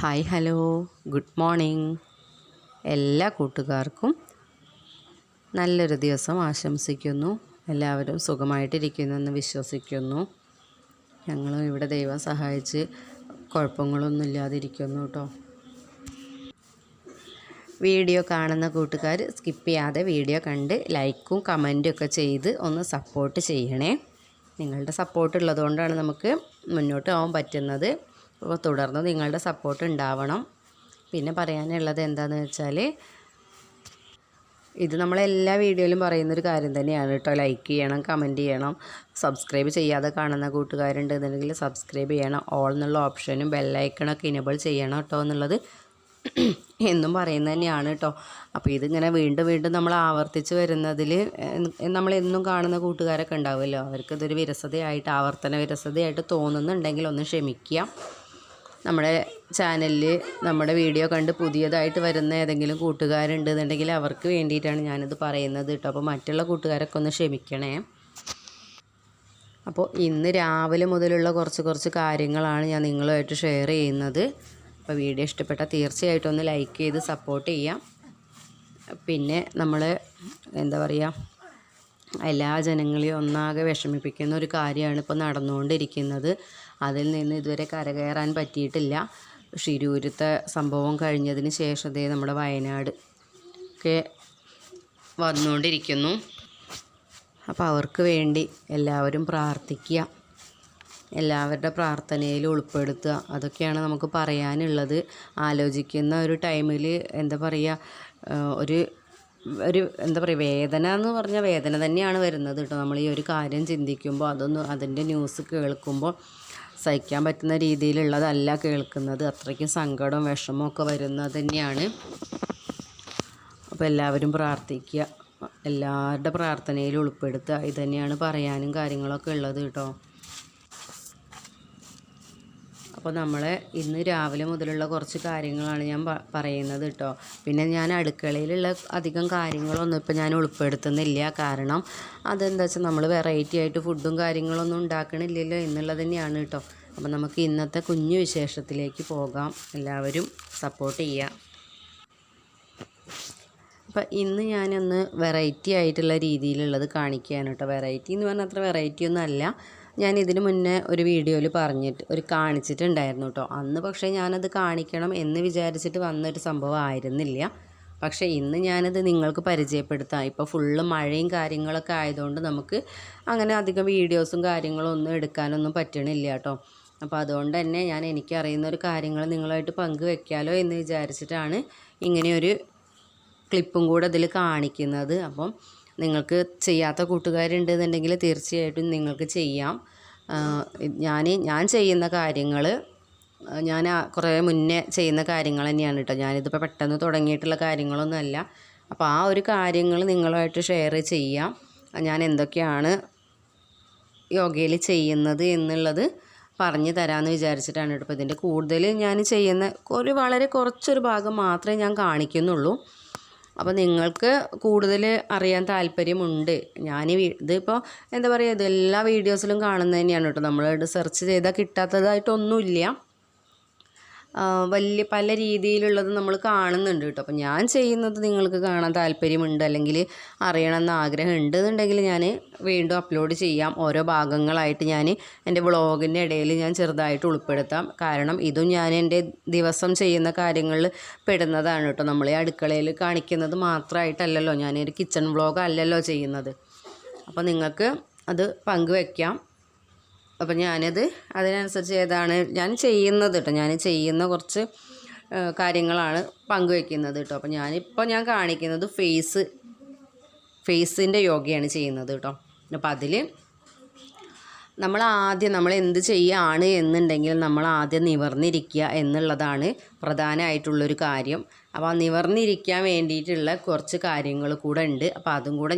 Hi hello good morning. എല്ലാ കൂട്ടുകാർക്കും നല്ലൊരു ദിവസം ആശംസിക്കുന്നു. എല്ലാവരും സുഖമായിട്ടിരിക്കുന്നെന്ന് വിശ്വസിക്കുന്നു. ഞങ്ങളും ഇവിടെ ദൈവം സഹായിച്ച് കുഴപ്പങ്ങളൊന്നും ഇല്ലാതിരിക്കുന്നു കേട്ടോ. വീഡിയോ കാണുന്ന കൂട്ടുകാർ സ്കിപ്പ് ചെയ്യാതെ വീഡിയോ കണ്ട് ലൈക്കും കമൻറ്റും ഒക്കെ ചെയ്ത് ഒന്ന് സപ്പോർട്ട് ചെയ്യണേ. നിങ്ങളുടെ സപ്പോർട്ട് ഉള്ളതുകൊണ്ടാണ് നമുക്ക് മുന്നോട്ട് പോകാൻ പറ്റുന്നത്. അപ്പോൾ തുടർന്ന് നിങ്ങളുടെ സപ്പോർട്ട് ഉണ്ടാവണം. പിന്നെ പറയാനുള്ളത് എന്താണെന്ന് വെച്ചാൽ, ഇത് നമ്മളെല്ലാ വീഡിയോയിലും പറയുന്നൊരു കാര്യം തന്നെയാണ് കേട്ടോ. ലൈക്ക് ചെയ്യണം, കമൻറ്റ് ചെയ്യണം. സബ്സ്ക്രൈബ് ചെയ്യാതെ കാണുന്ന കൂട്ടുകാരുണ്ടെന്നുണ്ടെങ്കിൽ സബ്സ്ക്രൈബ് ചെയ്യണം. ഓൾ എന്നുള്ള ഓപ്ഷനും ബെല്ലൈക്കണൊക്കെ ഇനേബിൾ ചെയ്യണം കേട്ടോ എന്നുള്ളത് എന്നും പറയുന്നത് തന്നെയാണ് കേട്ടോ. അപ്പോൾ ഇതിങ്ങനെ വീണ്ടും വീണ്ടും നമ്മൾ ആവർത്തിച്ച് വരുന്നതിൽ നമ്മളെന്നും കാണുന്ന കൂട്ടുകാരൊക്കെ ഉണ്ടാവുമല്ലോ, അവർക്കിതൊരു വിരസതയായിട്ട്, ആവർത്തന വിരസതയായിട്ട് തോന്നുന്നുണ്ടെങ്കിൽ ഒന്ന് ക്ഷമിക്കുക. നമ്മുടെ ചാനലിൽ നമ്മുടെ വീഡിയോ കണ്ട് പുതിയതായിട്ട് വരുന്ന ഏതെങ്കിലും കൂട്ടുകാരുണ്ടെന്നുണ്ടെങ്കിൽ അവർക്ക് വേണ്ടിയിട്ടാണ് ഞാനിത് പറയുന്നത് കേട്ടോ. അപ്പോൾ മറ്റുള്ള കൂട്ടുകാരൊക്കെ ഒന്ന് ക്ഷമിക്കണേ. അപ്പോൾ ഇന്ന് രാവിലെ മുതലുള്ള കുറച്ച് കാര്യങ്ങളാണ് ഞാൻ നിങ്ങളുമായിട്ട് ഷെയർ ചെയ്യുന്നത്. അപ്പോൾ വീഡിയോ ഇഷ്ടപ്പെട്ടാൽ തീർച്ചയായിട്ടും ഒന്ന് ലൈക്ക് ചെയ്ത് സപ്പോർട്ട് ചെയ്യാം. പിന്നെ നമ്മൾ എന്താ പറയുക, എല്ലാ ജനങ്ങളെയും ഒന്നാകെ വിഷമിപ്പിക്കുന്ന ഒരു കാര്യമാണ് ഇപ്പോൾ നടന്നുകൊണ്ടിരിക്കുന്നത്. അതിൽ നിന്ന് ഇതുവരെ കരകയറാൻ പറ്റിയിട്ടില്ല. ഷിരൂരത്തെ സംഭവം കഴിഞ്ഞതിന് ശേഷം നമ്മുടെ വയനാട് ഒക്കെ വന്നുകൊണ്ടിരിക്കുന്നു. അപ്പോൾ അവർക്ക് വേണ്ടി എല്ലാവരും പ്രാർത്ഥിക്കുക, എല്ലാവരുടെ പ്രാർത്ഥനയിൽ ഉൾപ്പെടുത്തുക. അതൊക്കെയാണ് നമുക്ക് പറയാനുള്ളത്. ആലോചിക്കുന്ന ഒരു ടൈമിൽ എന്താ പറയുക, ഒരു എന്താ പറയുക, വേദന എന്ന് പറഞ്ഞാൽ വേദന തന്നെയാണ് വരുന്നത് കേട്ടോ. നമ്മൾ ഈ ഒരു കാര്യം ചിന്തിക്കുമ്പോൾ അതിൻ്റെ ന്യൂസ് കേൾക്കുമ്പോൾ സഹിക്കാൻ പറ്റുന്ന രീതിയിലുള്ളതല്ല കേൾക്കുന്നത്. അത്രയ്ക്കും സങ്കടവും വിഷമവും ഒക്കെ വരുന്നത് തന്നെയാണ്. അപ്പോൾ എല്ലാവരും പ്രാർത്ഥിക്കുക, എല്ലാവരുടെ പ്രാർത്ഥനയിൽ ഉൾപ്പെടുത്തുക. ഇതുതന്നെയാണ് പറയാനും കാര്യങ്ങളൊക്കെ ഉള്ളത് കേട്ടോ. അപ്പോൾ നമ്മളെ ഇന്ന് രാവിലെ മുതലുള്ള കുറച്ച് കാര്യങ്ങളാണ് ഞാൻ പറയുന്നത് കേട്ടോ. പിന്നെ ഞാൻ അടുക്കളയിലുള്ള അധികം കാര്യങ്ങളൊന്നും ഇപ്പോൾ ഞാൻ ഉൾപ്പെടുത്തുന്നില്ല. കാരണം അതെന്താ വെച്ചാൽ നമ്മൾ വെറൈറ്റി ആയിട്ട് ഫുഡും കാര്യങ്ങളൊന്നും ഉണ്ടാക്കണില്ലല്ലോ എന്നുള്ളത് തന്നെയാണ് കേട്ടോ. അപ്പോൾ നമുക്ക് ഇന്നത്തെ കുഞ്ഞു വിശേഷത്തിലേക്ക് പോകാം. എല്ലാവരും സപ്പോർട്ട് ചെയ്യുക. അപ്പോൾ ഇന്ന് ഞാനൊന്ന് വെറൈറ്റി ആയിട്ടുള്ള രീതിയിലുള്ളത് കാണിക്കുകയാണ് കേട്ടോ. വെറൈറ്റി എന്ന് പറഞ്ഞാൽ അത്ര വെറൈറ്റി ഒന്നും അല്ല. ഞാൻ ഇതിന് മുന്നേ ഒരു വീഡിയോയിൽ കാണിച്ചിട്ടുണ്ടായിരുന്നു കേട്ടോ. അന്ന് പക്ഷേ ഞാനത് കാണിക്കണം എന്ന് വിചാരിച്ചിട്ട് വന്നൊരു സംഭവം ആയിരുന്നില്ല. പക്ഷേ ഇന്ന് ഞാനത് നിങ്ങൾക്ക് പരിചയപ്പെടുത്താം. ഇപ്പോൾ ഫുള്ള് മഴയും കാര്യങ്ങളൊക്കെ ആയതുകൊണ്ട് നമുക്ക് അങ്ങനെ അധികം വീഡിയോസും കാര്യങ്ങളും ഒന്നും എടുക്കാനൊന്നും പറ്റണില്ല കേട്ടോ. അപ്പോൾ അതുകൊണ്ട് തന്നെ ഞാൻ എനിക്കറിയുന്ന ഒരു കാര്യങ്ങൾ നിങ്ങളുമായിട്ട് പങ്കുവെക്കാമല്ലോ എന്ന് വിചാരിച്ചിട്ടാണ് ഇങ്ങനെയൊരു ക്ലിപ്പും കൂടെ ഇതിൽ കാണിക്കുന്നത്. അപ്പം നിങ്ങൾക്ക് ചെയ്യാത്ത കൂട്ടുകാരുണ്ടെന്നുണ്ടെങ്കിൽ തീർച്ചയായിട്ടും നിങ്ങൾക്ക് ചെയ്യാം. ഞാൻ ചെയ്യുന്ന കാര്യങ്ങൾ ഞാൻ കുറേ മുന്നേ ചെയ്യുന്ന കാര്യങ്ങൾ തന്നെയാണ് കേട്ടോ. ഞാനിതിപ്പോൾ പെട്ടെന്ന് തുടങ്ങിയിട്ടുള്ള കാര്യങ്ങളൊന്നുമല്ല. അപ്പോൾ ആ ഒരു കാര്യങ്ങൾ നിങ്ങളുമായിട്ട് ഷെയർ ചെയ്യാം. ഞാൻ എന്തൊക്കെയാണ് യോഗയിൽ ചെയ്യുന്നത് എന്നുള്ളത് പറഞ്ഞു തരാമെന്ന് വിചാരിച്ചിട്ടാണ് കേട്ടോ. അപ്പോൾ ഇതിൻ്റെ കൂടുതൽ ഞാൻ ചെയ്യുന്ന വളരെ കുറച്ചൊരു ഭാഗം മാത്രമേ ഞാൻ കാണിക്കുന്നുള്ളൂ. അപ്പോൾ നിങ്ങൾക്ക് കൂടുതൽ അറിയാൻ താല്പര്യമുണ്ട്. ഇതിപ്പോൾ എന്താ പറയുക, ഇതെല്ലാ വീഡിയോസിലും കാണുന്നത് തന്നെയാണ് കേട്ടോ. നമ്മൾ സെർച്ച് ചെയ്താൽ കിട്ടാത്തതായിട്ടൊന്നുമില്ല. വലിയ പല രീതിയിലുള്ളത് നമ്മൾ കാണുന്നുണ്ട് കേട്ടോ. അപ്പോൾ ഞാൻ ചെയ്യുന്നത് നിങ്ങൾക്ക് കാണാൻ താല്പര്യമുണ്ട് അല്ലെങ്കിൽ അറിയണമെന്ന് ആഗ്രഹം ഉണ്ടെന്നുണ്ടെങ്കിൽ ഞാൻ വീണ്ടും അപ്ലോഡ് ചെയ്യാം. ഓരോ ഭാഗങ്ങളായിട്ട് ഞാൻ എൻ്റെ വ്ളോഗിൻ്റെ ഇടയിൽ ഞാൻ ചെറുതായിട്ട് ഉൾപ്പെടുത്താം. കാരണം ഇതും ഞാൻ എൻ്റെ ദിവസം ചെയ്യുന്ന കാര്യങ്ങളിൽ പെടുന്നതാണ് കേട്ടോ. നമ്മൾ ഈ അടുക്കളയിൽ കാണിക്കുന്നത് മാത്രമായിട്ടല്ലല്ലോ, ഞാനൊരു കിച്ചൺ വ്ളോഗ് അല്ലല്ലോ ചെയ്യുന്നത്. അപ്പോൾ നിങ്ങൾക്ക് അത് പങ്കുവെക്കാം. അപ്പം അതിനനുസരിച്ച് ഏതാണ് ഞാൻ ചെയ്യുന്നത് കേട്ടോ. ഞാൻ ചെയ്യുന്ന കുറച്ച് കാര്യങ്ങളാണ് പങ്കുവെക്കുന്നത് കേട്ടോ. അപ്പോൾ ഞാൻ കാണിക്കുന്നത് ഫേസിൻ്റെ യോഗയാണ് ചെയ്യുന്നത് കേട്ടോ. അപ്പോൾ അതിൽ നമ്മൾ എന്ത് ചെയ്യുകയാണ് എന്നുണ്ടെങ്കിൽ നമ്മൾ ആദ്യം നിവർന്നിരിക്കുക എന്നുള്ളതാണ് പ്രധാനമായിട്ടുള്ളൊരു കാര്യം. അപ്പോൾ ആ നിവർന്നിരിക്കാൻ വേണ്ടിയിട്ടുള്ള കുറച്ച് കാര്യങ്ങൾ കൂടെ ഉണ്ട്. അപ്പോൾ അതും കൂടെ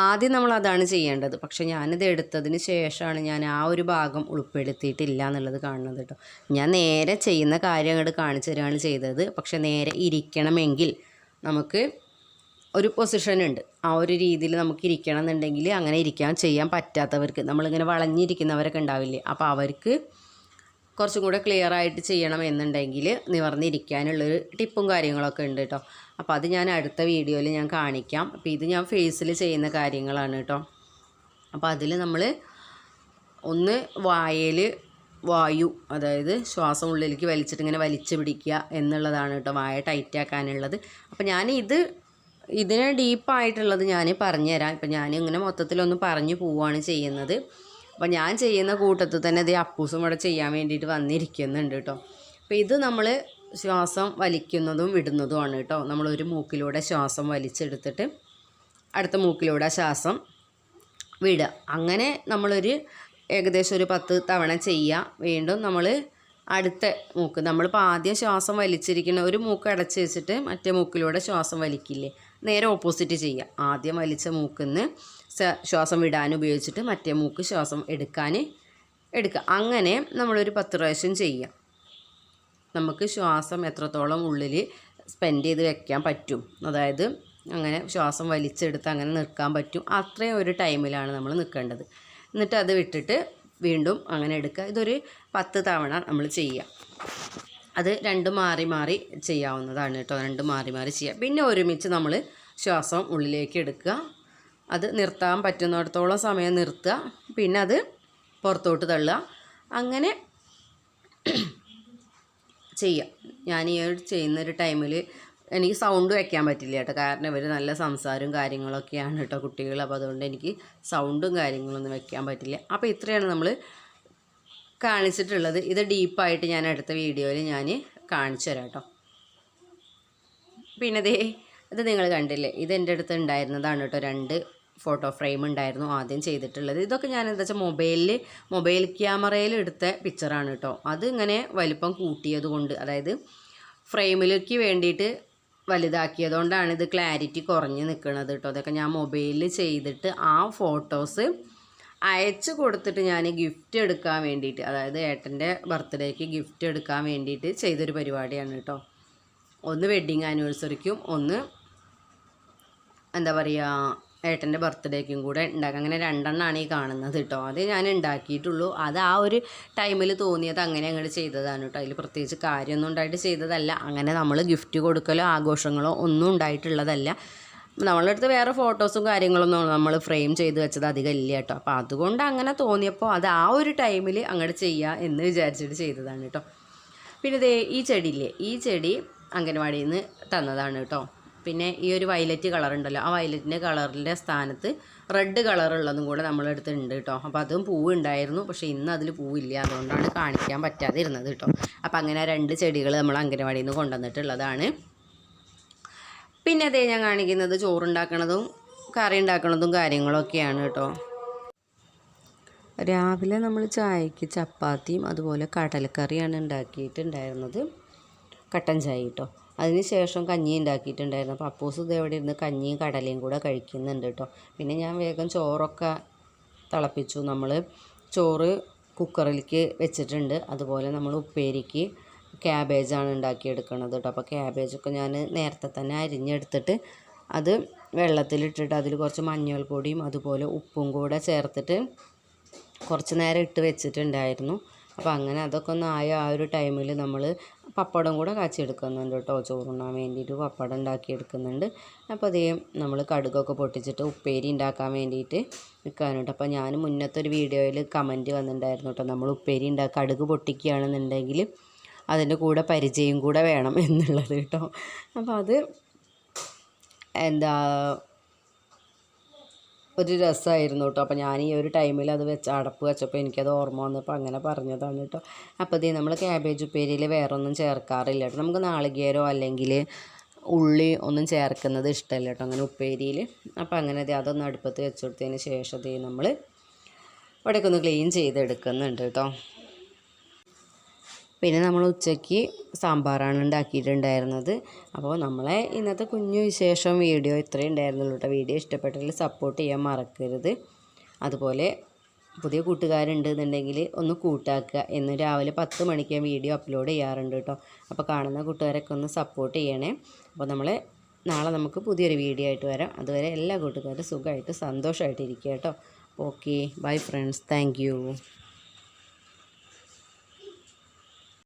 ആദ്യം നമ്മളതാണ് ചെയ്യേണ്ടത്. പക്ഷേ ഞാനിത് എടുത്തതിന് ശേഷമാണ് ഞാൻ ആ ഒരു ഭാഗം ഉൾപ്പെടുത്തിയിട്ടില്ല എന്നുള്ളത് കാണുന്നത് കേട്ടോ. ഞാൻ നേരെ ചെയ്യുന്ന കാര്യം അങ്ങോട്ട് കാണിച്ചു തരികയാണ് ചെയ്തത്. പക്ഷേ നേരെ ഇരിക്കണമെങ്കിൽ നമുക്ക് ഒരു പൊസിഷൻ ഉണ്ട്. ആ ഒരു രീതിയിൽ നമുക്ക് ഇരിക്കണം എന്നുണ്ടെങ്കിൽ അങ്ങനെ ചെയ്യാൻ പറ്റാത്തവർക്ക്, നമ്മളിങ്ങനെ വളഞ്ഞിരിക്കുന്നവരൊക്കെ ഉണ്ടാവില്ലേ, അപ്പോൾ അവർക്ക് കുറച്ചും കൂടെ ക്ലിയർ ആയിട്ട് ചെയ്യണം എന്നുണ്ടെങ്കിൽ നിവർന്നിരിക്കാനുള്ളൊരു ടിപ്പും കാര്യങ്ങളൊക്കെ ഉണ്ട് കേട്ടോ. അപ്പോൾ അത് ഞാൻ അടുത്ത വീഡിയോയിൽ ഞാൻ കാണിക്കാം. അപ്പോൾ ഇത് ഞാൻ ഫേസിൽ ചെയ്യുന്ന കാര്യങ്ങളാണ് കേട്ടോ. അപ്പോൾ അതിൽ നമ്മൾ ഒന്ന് വായു, അതായത് ശ്വാസം ഉള്ളിലേക്ക് വലിച്ചിട്ട് ഇങ്ങനെ വലിച്ചു പിടിക്കുക എന്നുള്ളതാണ് കേട്ടോ വായ ടൈറ്റാക്കാനുള്ളത്. അപ്പോൾ ഞാൻ ഇതിന് ഡീപ്പായിട്ടുള്ളത് ഞാൻ പറഞ്ഞുതരാം. ഇപ്പം ഞാൻ ഇങ്ങനെ മൊത്തത്തിലൊന്ന് പറഞ്ഞു പോവുകയാണ് ചെയ്യുന്നത്. അപ്പോൾ ഞാൻ ചെയ്യുന്ന കൂട്ടത്തിൽ തന്നെ ഇത് അപ്പൂസും ഇവിടെ ചെയ്യാൻ വേണ്ടിയിട്ട് വന്നിരിക്കുന്നുണ്ട് കേട്ടോ. അപ്പോൾ ഇത് നമ്മൾ ശ്വാസം വലിക്കുന്നതും വിടുന്നതുമാണ് കേട്ടോ. നമ്മളൊരു മൂക്കിലൂടെ ശ്വാസം വലിച്ചെടുത്തിട്ട് അടുത്ത മൂക്കിലൂടെ ശ്വാസം വിടുക. അങ്ങനെ നമ്മളൊരു ഏകദേശം ഒരു 10 തവണ ചെയ്യുക. വീണ്ടും നമ്മൾ അടുത്ത മൂക്ക്, നമ്മളിപ്പോൾ ആദ്യം ശ്വാസം വലിച്ചിരിക്കുന്ന ഒരു മൂക്ക് അടച്ച് വെച്ചിട്ട് മറ്റേ മൂക്കിലൂടെ ശ്വാസം വലിക്കില്ലേ, നേരെ ഓപ്പോസിറ്റ് ചെയ്യുക. ആദ്യം വലിച്ച മൂക്കിൽ നിന്ന് ശ്വാസം വിടാൻ ഉപയോഗിച്ചിട്ട് മറ്റേ മൂക്ക് ശ്വാസം എടുക്കുക. അങ്ങനെ നമ്മളൊരു 10 പ്രാവശ്യം ചെയ്യുക. നമുക്ക് ശ്വാസം എത്രത്തോളം ഉള്ളിൽ സ്പെൻഡ് ചെയ്ത് വെക്കാൻ പറ്റും, അതായത് അങ്ങനെ ശ്വാസം വലിച്ചെടുത്ത് അങ്ങനെ നിൽക്കാൻ പറ്റും, അത്രയും ഒരു ടൈമിലാണ് നമ്മൾ നിൽക്കേണ്ടത്. എന്നിട്ട് അത് വിട്ടിട്ട് വീണ്ടും അങ്ങനെ എടുക്കുക. ഇതൊരു 10 തവണ നമ്മൾ ചെയ്യുക. അത് 2 മാറി ചെയ്യാവുന്നതാണ് കേട്ടോ. 2 മാറി ചെയ്യുക. പിന്നെ ഒരുമിച്ച് നമ്മൾ ശ്വാസം ഉള്ളിലേക്ക് എടുക്കുക. അത് നിർത്താൻ പറ്റുന്നിടത്തോളം സമയം നിർത്തുക. പിന്നെ അത് പുറത്തോട്ട് തള്ളുക. അങ്ങനെ ചെയ്യുക. ഞാൻ ഈ ചെയ്യുന്നൊരു ടൈമിൽ എനിക്ക് സൗണ്ട് വയ്ക്കാൻ പറ്റില്ല കേട്ടോ. കാരണം ഇവർ നല്ല സംസാരവും കാര്യങ്ങളൊക്കെയാണ് കേട്ടോ കുട്ടികൾ. അപ്പോൾ അതുകൊണ്ട് എനിക്ക് സൗണ്ടും കാര്യങ്ങളൊന്നും വെക്കാൻ പറ്റില്ല. അപ്പോൾ ഇത്രയാണ് നമ്മൾ കാണിച്ചിട്ടുള്ളത്. ഇത് ഡീപ്പായിട്ട് ഞാൻ അടുത്ത വീഡിയോയിൽ ഞാൻ കാണിച്ചു തരാം കേട്ടോ. പിന്നെ ഇത് നിങ്ങൾ കണ്ടില്ലേ, ഇത് എൻ്റെ അടുത്ത് ഉണ്ടായിരുന്നതാണ് കേട്ടോ. 2 ഫോട്ടോ ഫ്രെയിം ഉണ്ടായിരുന്നു ആദ്യം ചെയ്തിട്ടുള്ളത്. ഇതൊക്കെ ഞാൻ എന്താ വെച്ചാൽ മൊബൈൽ ക്യാമറയിൽ എടുത്ത പിക്ചറാണ് കേട്ടോ. അത് ഇങ്ങനെ വലിപ്പം കൂട്ടിയത് കൊണ്ട്, അതായത് ഫ്രെയിമിലേക്ക് വേണ്ടിയിട്ട് വലുതാക്കിയതുകൊണ്ടാണ് ഇത് ക്ലാരിറ്റി കുറഞ്ഞ് നിൽക്കുന്നത് കേട്ടോ. അതൊക്കെ ഞാൻ മൊബൈലിൽ ചെയ്തിട്ട് ആ ഫോട്ടോസ് അയച്ചു കൊടുത്തിട്ട് ഞാൻ ഗിഫ്റ്റ് എടുക്കാൻ വേണ്ടിയിട്ട്, അതായത് ഏട്ടൻ്റെ ബർത്ത്ഡേക്ക് ഗിഫ്റ്റ് എടുക്കാൻ വേണ്ടിയിട്ട് ചെയ്തൊരു പരിപാടിയാണ് കേട്ടോ. ഒന്ന് വെഡ്ഡിങ് ആനിവേഴ്സറിക്കും ഒന്ന് എന്താ പറയുക ഏട്ടൻ്റെ ബർത്ത്ഡേക്കും കൂടെ ഉണ്ടാക്കുക. അങ്ങനെ 2 എണ്ണമാണ് ഈ കാണുന്നത് കേട്ടോ. അത് ഞാൻ ഉണ്ടാക്കിയിട്ടുള്ളൂ. അത് ആ ഒരു ടൈമിൽ തോന്നിയത് അങ്ങനെ അങ്ങോട്ട് ചെയ്തതാണ് കേട്ടോ. അതിൽ പ്രത്യേകിച്ച് കാര്യമൊന്നും ഉണ്ടായിട്ട് ചെയ്തതല്ല. അങ്ങനെ നമ്മൾ ഗിഫ്റ്റ് കൊടുക്കലോ ആഘോഷങ്ങളോ ഒന്നും ഉണ്ടായിട്ടുള്ളതല്ല. നമ്മളുടെ അടുത്ത് വേറെ ഫോട്ടോസും കാര്യങ്ങളൊന്നും നമ്മൾ ഫ്രെയിം ചെയ്ത് വെച്ചത് അധികം ഇല്ല കേട്ടോ. അപ്പോൾ അതുകൊണ്ട് അങ്ങനെ തോന്നിയപ്പോൾ അത് ആ ഒരു ടൈമിൽ അങ്ങോട്ട് ചെയ്യുക എന്ന് വിചാരിച്ചിട്ട് ചെയ്തതാണ് കേട്ടോ. പിന്നെ ഈ ചെടിയില്ലേ, ഈ ചെടി അംഗനവാടിയിൽ നിന്ന് തന്നതാണ് കേട്ടോ. പിന്നെ ഈ ഒരു വയലറ്റ് കളർ ഉണ്ടല്ലോ, ആ വയലറ്റിൻ്റെ കളറിൻ്റെ സ്ഥാനത്ത് റെഡ് കളറുള്ളതും കൂടെ നമ്മളെടുത്തുണ്ട് കേട്ടോ. അപ്പോൾ അതും പൂവ് ഉണ്ടായിരുന്നു, പക്ഷേ ഇന്ന് അതിൽ പൂവില്ല, അതുകൊണ്ടാണ് കാണിക്കാൻ പറ്റാതെ ഇരുന്നത് കേട്ടോ. അപ്പോൾ അങ്ങനെ 2 ചെടികൾ നമ്മൾ അംഗനവാടിയിൽ നിന്ന് കൊണ്ടുവന്നിട്ടുള്ളതാണ്. പിന്നെ ഞാൻ കാണിക്കുന്നത് ചോറുണ്ടാക്കണതും കറി ഉണ്ടാക്കണതും കാര്യങ്ങളൊക്കെയാണ് കേട്ടോ. രാവിലെ നമ്മൾ ചായക്ക് ചപ്പാത്തിയും അതുപോലെ കടലക്കറിയാണ് ഉണ്ടാക്കിയിട്ടുണ്ടായിരുന്നത്, കട്ടൻ ചായ കേട്ടോ. അതിന് ശേഷം കഞ്ഞി ഉണ്ടാക്കിയിട്ടുണ്ടായിരുന്നു. അപ്പോൾ അപ്പൂസ് ഇത് എവിടെ ഇരുന്ന് കഞ്ഞിയും കടലയും കൂടെ കഴിക്കുന്നുണ്ട് കേട്ടോ. പിന്നെ ഞാൻ വേഗം ചോറൊക്കെ തിളപ്പിച്ചു. നമ്മൾ ചോറ് കുക്കറിലേക്ക് വെച്ചിട്ടുണ്ട്. അതുപോലെ നമ്മൾ ഉപ്പേരിക്ക് ക്യാബേജാണ് ഉണ്ടാക്കിയെടുക്കണത് കേട്ടോ. അപ്പോൾ ക്യാബേജൊക്കെ ഞാൻ നേരത്തെ തന്നെ അരിഞ്ഞെടുത്തിട്ട് അത് വെള്ളത്തിലിട്ടിട്ട് അതിൽ കുറച്ച് മഞ്ഞൾപ്പൊടിയും അതുപോലെ ഉപ്പും കൂടെ ചേർത്തിട്ട് കുറച്ച് നേരം ഇട്ട് വെച്ചിട്ടുണ്ടായിരുന്നു. അപ്പോൾ അങ്ങനെ അതൊക്കെ ഒന്ന് ആയ ആ ഒരു ടൈമിൽ നമ്മൾ പപ്പടം കൂടെ കാച്ചിയെടുക്കുന്നുണ്ട് കേട്ടോ. ചോറുണ്ണാൻ വേണ്ടിയിട്ട് പപ്പടം ഉണ്ടാക്കിയെടുക്കുന്നുണ്ട്. അപ്പോൾ നമ്മൾ കടുകൊക്കെ പൊട്ടിച്ചിട്ട് ഉപ്പേരി ഉണ്ടാക്കാൻ വേണ്ടിയിട്ട് നിൽക്കാനുണ്ട്. അപ്പോൾ ഞാൻ മുന്നത്തെ ഒരു വീഡിയോയിൽ കമൻറ്റ് വന്നിട്ടുണ്ടായിരുന്നു കേട്ടോ, നമ്മൾ ഉപ്പേരി കടുക് പൊട്ടിക്കുകയാണെന്നുണ്ടെങ്കിൽ അതിൻ്റെ കൂടെ പരിചയം കൂടെ വേണം എന്നുള്ളത് കേട്ടോ. അപ്പോൾ അത് ഒരു രസമായിരുന്നു കേട്ടോ. അപ്പോൾ ഞാൻ ഈ ഒരു ടൈമിൽ അത് അടപ്പ് വെച്ചപ്പോൾ എനിക്കത് ഓർമ്മ വന്നപ്പോൾ അങ്ങനെ പറഞ്ഞതാണ് കേട്ടോ. അപ്പോൾ നമ്മൾ ക്യാബേജ് ഉപ്പേരിയിൽ വേറെ ഒന്നും ചേർക്കാറില്ല കേട്ടോ. നമുക്ക് നാളികേരോ അല്ലെങ്കിൽ ഉള്ളി ഒന്നും ചേർക്കുന്നത് ഇഷ്ടമല്ല കേട്ടോ അങ്ങനെ ഉപ്പേരിയിൽ. അപ്പോൾ അങ്ങനെ അതൊന്ന് അടുപ്പത്ത് വെച്ച് കൊടുത്തതിന് ശേഷം നമ്മൾ ഇവിടേക്ക് ഒന്ന് ക്ലീൻ ചെയ്തെടുക്കുന്നുണ്ട് കേട്ടോ. പിന്നെ നമ്മൾ ഉച്ചയ്ക്ക് സാമ്പാറാണ് ഉണ്ടാക്കിയിട്ടുണ്ടായിരുന്നത്. അപ്പോൾ നമ്മളെ ഇന്നത്തെ കുഞ്ഞു വിശേഷം വീഡിയോ ഇത്രയും ഉണ്ടായിരുന്നുള്ളൂ കേട്ടോ. വീഡിയോ ഇഷ്ടപ്പെട്ടെങ്കിൽ സപ്പോർട്ട് ചെയ്യാൻ മറക്കരുത്. അതുപോലെ പുതിയ കൂട്ടുകാരുണ്ട് എന്നുണ്ടെങ്കിൽ ഒന്ന് കൂട്ടാക്കുക. എന്ന് രാവിലെ 10 മണിക്ക് വീഡിയോ അപ്ലോഡ് ചെയ്യാറുണ്ട് കേട്ടോ. അപ്പോൾ കാണുന്ന കൂട്ടുകാരൊക്കെ ഒന്ന് സപ്പോർട്ട് ചെയ്യണേ. അപ്പോൾ നാളെ നമുക്ക് പുതിയൊരു വീഡിയോ ആയിട്ട് വരാം. അതുവരെ എല്ലാ കൂട്ടുകാരും സുഖമായിട്ട് സന്തോഷമായിട്ട് ഇരിക്കുക കേട്ടോ. Okay, bye friends, thank you.